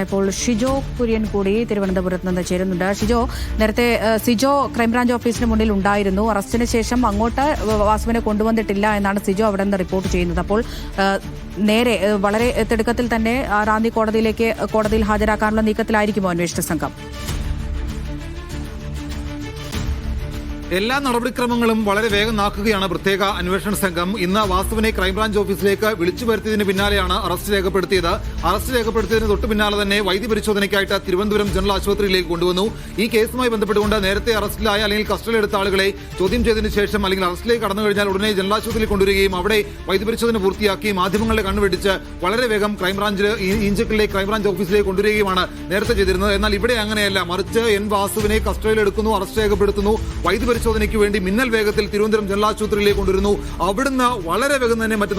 ഇപ്പോൾ ഷിജോ കുര്യൻ കൂടി തിരുവനന്തപുരത്ത് നിന്ന് ചേരുന്നുണ്ട്. ഷിജോ, നേരത്തെ സിജോ ക്രൈംബ്രാഞ്ച് ഓഫീസിന് മുന്നിൽ ഉണ്ടായിരുന്നു. അറസ്റ്റിന് ശേഷം അങ്ങോട്ട് വാസുവിനെ കൊണ്ടുവന്നിട്ടില്ല എന്നാണ് സിജോ അവിടെ നിന്ന് റിപ്പോർട്ട് ചെയ്യുന്നത്. അപ്പോൾ നേരെ വളരെ തിടുക്കത്തിൽ തന്നെ റാന്നി കോടതിയിൽ ഹാജരാക്കാനുള്ള നീക്കത്തിലായിരിക്കുമോ അന്വേഷണ സംഘം? എല്ലാ നടപടിക്രമങ്ങളും വളരെ വേഗം നാക്കുകയാണ് പ്രത്യേക അന്വേഷണ സംഘം. ഇന്ന് വാസുവിനെ ക്രൈംബ്രാഞ്ച് ഓഫീസിലേക്ക് വിളിച്ചു വരുത്തിയതിന് പിന്നാലെയാണ് അറസ്റ്റ് രേഖപ്പെടുത്തിയത്. അറസ്റ്റ് രേഖപ്പെടുത്തിയതിന് തൊട്ടു പിന്നാലെ തന്നെ വൈദ്യപരിശോധനയ്ക്കായിട്ട് തിരുവനന്തപുരം ജനറൽ ആശുപത്രിയിലേക്ക് കൊണ്ടുവന്നു. ഈ കേസുമായി ബന്ധപ്പെട്ടുകൊണ്ട് നേരത്തെ അറസ്റ്റിലായ അല്ലെങ്കിൽ കസ്റ്റഡിയിലെടുത്ത ആളുകളെ ചോദ്യം ചെയ്തതിനു ശേഷം അല്ലെങ്കിൽ അറസ്റ്റിലേക്ക് കടന്നു കഴിഞ്ഞാൽ ഉടനെ ജനറൽ ആശുപത്രിയിൽ കൊണ്ടുവരികയും അവിടെ വൈദ്യപരിശോധന പൂർത്തിയാക്കി മാധ്യമങ്ങളെ കണ്ണുവെട്ടിച്ച് വളരെ വേഗം ഈഞ്ചക്കലിലെ ക്രൈംബ്രാഞ്ച് ഓഫീസിലേക്ക് കൊണ്ടുവരികയുമാണ് നേരത്തെ ചെയ്തിരുന്നത്. എന്നാൽ ഇവിടെ അങ്ങനെയല്ല, മറിച്ച് എൻ വാസുവിനെ കസ്റ്റഡിയിലെടുക്കുന്നു, അറസ്റ്റ് രേഖപ്പെടുത്തുന്നു, പരിശോധനയ്ക്ക് വേണ്ടി മിന്നൽ വേഗത്തിൽ തിരുവനന്തപുരം ജനറൽ ആശുപത്രിയിലേക്ക് കൊണ്ടുവരുന്നു. അവിടുന്ന് വളരെ വേഗം തന്നെ മറ്റ്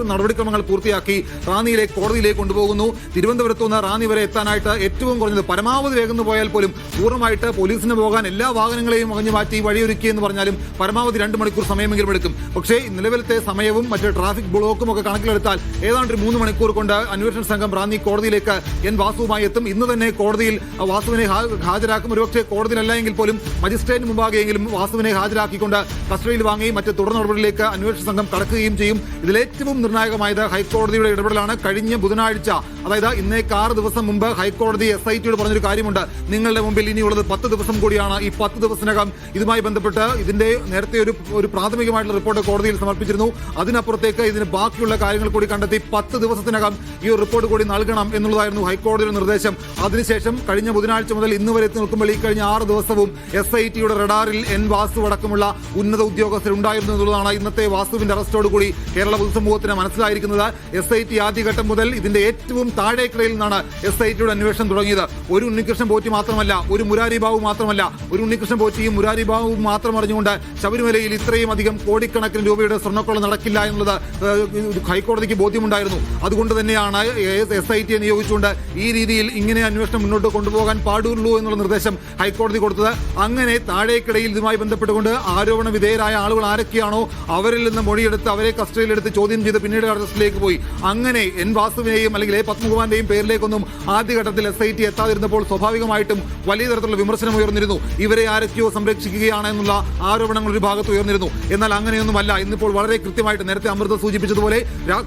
നടപടിക്രമങ്ങൾ പൂർത്തിയാക്കി റാന്നിയിലേക്ക് കോടതിയിലേക്ക് കൊണ്ടുപോകുന്നു. തിരുവനന്തപുരത്ത് നിന്ന് റാന്നി വരെ എത്താനായിട്ട് ഏറ്റവും കുറഞ്ഞത് പരമാവധി വേഗം പോയാൽ പോലും പൂർണ്ണമായിട്ട് പോലീസിന് പോകാൻ എല്ലാ വാഹനങ്ങളെയും അകഞ്ഞു മാറ്റി വഴിയൊരുക്കി എന്ന് പറഞ്ഞാലും പരമാവധി 2 മണിക്കൂർ സമയമെങ്കിലും എടുക്കും. പക്ഷേ നിലവിലത്തെ സമയവും മറ്റ് ട്രാഫിക് ബ്ലോക്കും ഒക്കെ കണക്കിലെടുത്താൽ ഏതാണ്ട് 3 മണിക്കൂർ കൊണ്ട് അന്വേഷണ സംഘം റാന്നി കോടതിയിലേക്ക് എൻ വാസുവുമായി എത്തും. ഇന്ന് തന്നെ കോടതിയിൽ വാസുവിനെ ഹാജരാക്കും. ഒരുപക്ഷെ കോടതിയിലല്ല എങ്കിൽ പോലും മജിസ്ട്രേറ്റിന് മുമ്പാകെയെങ്കിലും വാസുവിനെ ഹാജരാക്കിക്കൊണ്ട് കസ്റ്റഡിയിൽ വാങ്ങി മറ്റ് തുടർ നടപടികളിലേക്ക് അന്വേഷണ സംഘം കടക്കുകയും ചെയ്യും. ഇതിലേറ്റവും നിർണായകമായത് ഹൈക്കോടതിയുടെ ഇടപെടലാണ്. കഴിഞ്ഞ ബുധനാഴ്ച, അതായത് ഇന്നേക്ക് 6 ദിവസം മുമ്പ് ഹൈക്കോടതി SITയോട് പറഞ്ഞൊരു കാര്യമുണ്ട്. നിങ്ങളുടെ മുമ്പിൽ ഇനിയുള്ളത് 10 ദിവസം കൂടിയാണ്. ഈ 10 ദിവസത്തിനകം ഇതുമായി ബന്ധപ്പെട്ട് ഇതിന്റെ നേരത്തെ ഒരു പ്രാഥമികമായിട്ടുള്ള റിപ്പോർട്ട് കോടതിയിൽ സമർപ്പിച്ചിരുന്നു. അതിനപ്പുറത്തേക്ക് ഇതിന് ബാക്കിയുള്ള കാര്യങ്ങൾ കൂടി കണ്ടെത്തി 10 ദിവസത്തിനകം ഈ ഒരു റിപ്പോർട്ട് കൂടി നൽകണം എന്നുള്ളതായിരുന്നു ഹൈക്കോടതിയുടെ നിർദ്ദേശം. അതിനുശേഷം കഴിഞ്ഞ ബുധനാഴ്ച മുതൽ ഇന്ന് വരെ എത്തി നിൽക്കുമ്പോൾ ഈ കഴിഞ്ഞ 6 ദിവസവും SITയുടെ റഡാറിൽ എൻ വാസു അടക്കമുള്ള ഉന്നത ഉദ്യോഗസ്ഥരുണ്ടായിരുന്നു എന്നുള്ളതാണ് ഇന്നത്തെ വാസുവിന്റെ അറസ്റ്റോടുകൂടി കേരള പൊതുസമൂഹത്തിന് മനസ്സിലായിരിക്കുന്നത്. SIT ആദ്യഘട്ടം മുതൽ ഇതിന്റെ ഏറ്റവും താഴേക്കിടയിൽ നിന്നാണ് SITയുടെ അന്വേഷണം തുടങ്ങിയത്. ഒരു ഉണ്ണികൃഷ്ണൻ പോറ്റി മാത്രമല്ല, ഒരു മുരാരി ബാബു മാത്രമല്ല, ഒരു ഉണ്ണികൃഷ്ണൻ പോറ്റിയും മുരാരി ബാബുവും മാത്രം അറിഞ്ഞുകൊണ്ട് ശബരിമലയിൽ ഇത്രയും അധികം കോടിക്കണക്കിന് രൂപയുടെ സ്വർണ്ണക്കൊള്ള നടക്കില്ല എന്നുള്ളത് ഹൈക്കോടതിക്ക് ബോധ്യമുണ്ടായിരുന്നു. അതുകൊണ്ട് തന്നെയാണ് SITയെ നിയോഗിച്ചുകൊണ്ട് ഈ രീതിയിൽ ഇങ്ങനെ അന്വേഷണം മുന്നോട്ട് കൊണ്ടുപോകാൻ പാടുള്ളൂ എന്നുള്ള നിർദ്ദേശം ഹൈക്കോടതി കൊടുത്തത്. അങ്ങനെ താഴേക്കിടയിൽ ഇതുമായി ബന്ധപ്പെട്ടുകൊണ്ട് ആരോപണ വിധേയരായ ആളുകൾ ആരൊക്കെയാണോ അവരിൽ നിന്ന് മൊഴിയെടുത്ത് അവരെ കസ്റ്റഡിയിലെടുത്ത് ചോദ്യം ചെയ്ത് പിന്നീട് അറസ്റ്റിലേക്ക് പോയി. അങ്ങനെ എൻ വാസുവിനെയും അല്ലെങ്കിൽ എ പത്മകുമാറിന്റെയും പേരിലേക്കൊന്നും ആദ്യഘട്ടത്തിൽ SIT എത്താതിരുന്നപ്പോൾ സ്വാഭാവികമായിട്ടും വലിയ തരത്തിലുള്ള വിമർശനം ഉയർന്നിരുന്നു. ഇവരെ ആരൊക്കെയോ സംരക്ഷിക്കുകയാണ് എന്നുള്ള ആരോപണങ്ങൾ ഒരു ഭാഗത്ത് ഉയർന്നിരുന്നു. എന്നാൽ അങ്ങനെയൊന്നുമല്ല. ഇന്നിപ്പോൾ വളരെ കൃത്യമായിട്ട് നേരത്തെ അമൃത സൂചിപ്പിച്ചതുപോലെ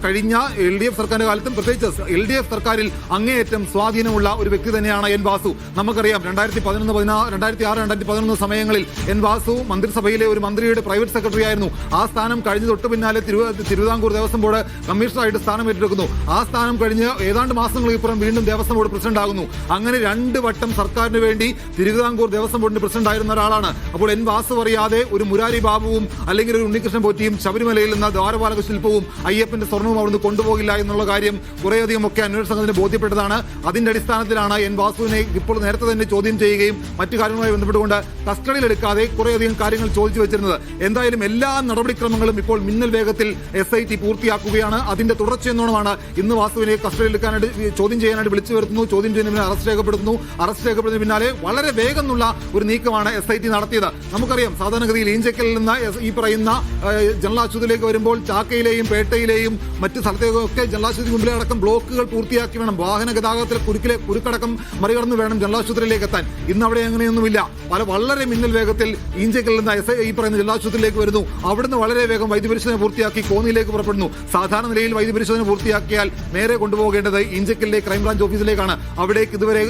കഴിഞ്ഞ LDF സർക്കാരിന്റെ കാലത്തും പ്രത്യേകിച്ച് LDF സർക്കാരിൽ അങ്ങേയറ്റം സ്വാധീനമുള്ള ഒരു വ്യക്തി തന്നെയാണ് എൻ വാസു. നമുക്കറിയാം 2006-2011 സമയങ്ങളിൽ എൻ വാസു മന്ത്രിസഭയിലെ ഒരു മന്ത്രിയുടെ പ്രൈവറ്റ് സെക്രട്ടറി ആയിരുന്നു. ആ സ്ഥാനം കഴിഞ്ഞ് തൊട്ടു പിന്നാലെ തിരുവിതാംകൂർ ദേവസ്വം ബോർഡ് കമ്മീഷണറായിട്ട് സ്ഥാനം ഏറ്റെടുക്കുന്നു. ആ സ്ഥാനം കഴിഞ്ഞ് ഏതാണ്ട് മാസങ്ങൾക്കിപ്പുറം വീണ്ടും ദേവസ്വം ബോർഡ് പ്രസിഡന്റ് ആകുന്നു. അങ്ങനെ 2 വട്ടം സർക്കാരിന് വേണ്ടി തിരുവിതാംകൂർ ദേവസ്വം ബോർഡിന്റെ പ്രസിഡന്റ് ആയിരുന്ന ഒരാളാണ്. അപ്പോൾ എൻ വാസു അറിയാതെ ഒരു മുരാരി ബാബുവും അല്ലെങ്കിൽ ഒരു ഉണ്ണികൃഷ്ണൻ പോറ്റിയും ശബരിമലയിൽ നിന്ന് ദ്വാരപാലക ശില്പവും അയ്യപ്പന്റെ സ്വർണവും അവിടുന്ന് കൊണ്ടുപോകില്ല എന്നുള്ള കാര്യം കുറേയധികം ഒക്കെ അന്വേഷണ സംഘത്തിന് ബോധ്യപ്പെട്ടതാണ്. അതിന്റെ അടിസ്ഥാനത്തിലാണ് എൻ വാസുവിനെ ഇപ്പോൾ നേരത്തെ തന്നെ ചോദ്യം ചെയ്യുകയും മറ്റു കാര്യങ്ങളുമായി ബന്ധപ്പെട്ടുകൊണ്ട് കസ്റ്റഡിയിലെടുക്കാതെ കുറേയധികം കാര്യങ്ങൾ ചോദിച്ചു വെച്ചിരുന്നത്. എന്തായാലും എല്ലാ നടപടിക്രമങ്ങളും ഇപ്പോൾ മിന്നൽ വേഗത്തിൽ SIT പൂർത്തിയാക്കുകയാണ്. അതിന്റെ തുടർച്ചയെന്നോണമാണ് ഇന്ന് വാസുവിനെ കസ്റ്റഡിയിലെടുക്കാനായിട്ട് ചോദ്യം ചെയ്യാനായിട്ട് വിളിച്ചു വരുത്തുന്നു. ചോദ്യം ചെയ്യുന്നതിന് അറസ്റ്റ് രേഖപ്പെടുത്തുന്നു. അറസ്റ്റ് രേഖപ്പെടുന്നതിന് പിന്നാലെ വളരെ വേഗമുള്ള ഒരു നീക്കമാണ് SIT നടത്തിയത്. നമുക്കറിയാം സാധാരണഗതിയിൽ ഈഞ്ചക്കലിൽ നിന്ന് ഈ പറയുന്ന ജനറൽ ആശുപത്രിയിലേക്ക് വരുമ്പോൾ ചാക്കയിലെയും പേട്ടയിലെയും മറ്റ് സ്ഥലത്തേക്കൊക്കെ ജനറൽ ആശുപത്രി മുമ്പിലെ അടക്കം ബ്ലോക്കുകൾ പൂർത്തിയാക്കി വേണം, വാഹന ഗതാഗതത്തിലെ കുരുക്കടക്കം മറികടന്ന് വേണം ജനറൽ ആശുപത്രിയിലേക്ക് എത്താൻ. ഇന്ന് അവിടെ അങ്ങനെയൊന്നുമില്ല. വളരെ മിന്നൽ വേഗത്തിൽ ഈഞ്ചക്കലിൽ നിന്ന് ഈ പറയുന്ന ജനറൽ ആശുപത്രിയിലേക്ക് വരുന്നു. അവിടുന്ന് വളരെ വേഗം വൈദ്യപരിശോധന പൂർത്തിയാക്കി കോന്നിയിലേക്ക് പുറപ്പെടുന്നു. സാധാരണ നിലയിൽ വൈദ്യപരിശോധന പൂർത്തിയാക്കിയാൽ നേരെ കൊണ്ടുപോകേണ്ടത് ഈഞ്ചക്കലിലെ ക്രൈംബ്രാഞ്ച് ഓഫീസിലേക്കാണ്. അവിടേക്ക് ഇതുവരെ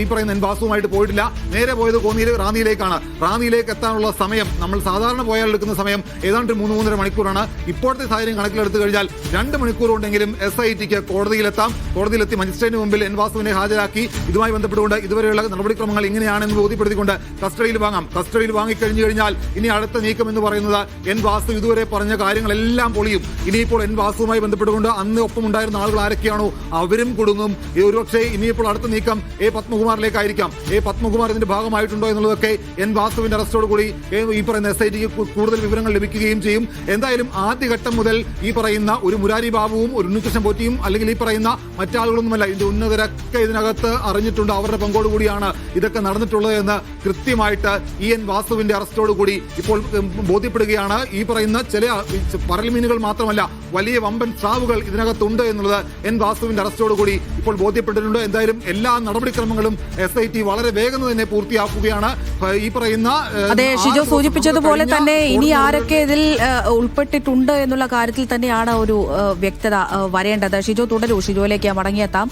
ഈ പറയുന്ന എൻ വാസുവുമായിട്ട് പോയിട്ടില്ല. നേരെ പോയത് റാന്നിയിലേക്കാണ്. റാന്നിയിലേക്ക് എത്താനുള്ള സമയം നമ്മൾ സാധാരണ പോയാൽ എടുക്കുന്ന സമയം ഏതാണ്ട് 3-3.5 മണിക്കൂറാണ്. ഇപ്പോഴത്തെ സാഹചര്യം കണക്കിലെടുത്തു കഴിഞ്ഞാൽ 2 മണിക്കൂർ കൊണ്ടെങ്കിലും SITക്ക് കോടതിയിലെത്താം. കോടതിയിലെത്തി മജിസ്ട്രേറ്റിന് മുമ്പിൽ എൻ വാസുവിനെ ഹാജരാക്കി ഇതുമായി ബന്ധപ്പെട്ടുകൊണ്ട് ഇതുവരെയുള്ള നടപടിക്രമങ്ങൾ ഇങ്ങനെയാണെന്ന് ബോധ്യപ്പെടുത്തിക്കൊണ്ട് കസ്റ്റഡിയിൽ വാങ്ങാം. കസ്റ്റഡിയിൽ വാങ്ങിക്കഴിഞ്ഞു കഴിഞ്ഞാൽ ഇനി അടുത്ത നീക്കം എന്ന് പറയുന്നത് എൻ വാസു ഇതുവരെ പറഞ്ഞ കാര്യങ്ങളെല്ലാം പൊളിയും. ഇനിയിപ്പോൾ എൻ വാസുവുമായി ബന്ധപ്പെട്ടുകൊണ്ട് അന്ന് ഒപ്പം ഉണ്ടായിരുന്ന ആളുകൾ ആരൊക്കെയാണോ അവരും കുടുങ്ങും. ഒരുപക്ഷെ ഇനിയിപ്പോൾ അടുത്ത നീക്കം എ പത്മകുമാറിലേക്കായിരിക്കാം. എ പത്മകുമാർ ഇതിന്റെ ഭാഗമായിട്ടുണ്ടോ എന്നുള്ളതൊക്കെ എൻ വാസുവിന്റെ അറസ്റ്റോട് കൂടി ഈ പറയുന്ന SITക്ക് കൂടുതൽ വിവരങ്ങൾ ലഭിക്കുകയും ചെയ്യും. എന്തായാലും ആദ്യഘട്ടം മുതൽ ഈ പറയുന്ന ഒരു മുരാരി ബാബുവും ഒരു ഉണ്ണികൃഷ്ണൻ പോറ്റിയും അല്ലെങ്കിൽ ഈ പറയുന്ന മറ്റാളുകളൊന്നുമല്ല, ഇതിന്റെ ഉന്നതരൊക്കെ ഇതിനകത്ത് അറിഞ്ഞിട്ടുണ്ട്. അവരുടെ പങ്കോടുകൂടിയാണ് ഇതൊക്കെ നടന്നിട്ടുള്ളത് എന്ന് കൃത്യമായിട്ട് ഈ എൻ വാസു വാസുവിന്റെ അറസ്റ്റോടുകൂടി ഇപ്പോൾ ബോധ്യപ്പെടുകയാണ്. ഈ പറയുന്ന ചില പരൽമീനുകൾ മാത്രമല്ല, വലിയ വമ്പൻ സ്രാവുകൾ ഇതിനകത്തുണ്ട് എന്നുള്ളത് എൻ വാസുവിന്റെ അറസ്റ്റോടുകൂടി ഇപ്പോൾ ബോധ്യപ്പെട്ടിട്ടുണ്ട്. എന്തായാലും എല്ലാ നടപടിക്രമങ്ങളും SIT വളരെ വേഗം തന്നെ പൂർത്തിയാക്കുകയാണ്. ഈ പറയുന്ന അതെ, ഷിജോ സൂചിപ്പിച്ചതുപോലെ തന്നെ ഇനി ആരൊക്കെ ഇതിൽ ഉൾപ്പെട്ടിട്ടുണ്ട് എന്നുള്ള കാര്യത്തിൽ തന്നെയാണ് ഒരു വ്യക്തത വരേണ്ടത്. ഷിജോ തുടരൂ, ഷിജോയിലേക്ക് മടങ്ങിയെത്താം.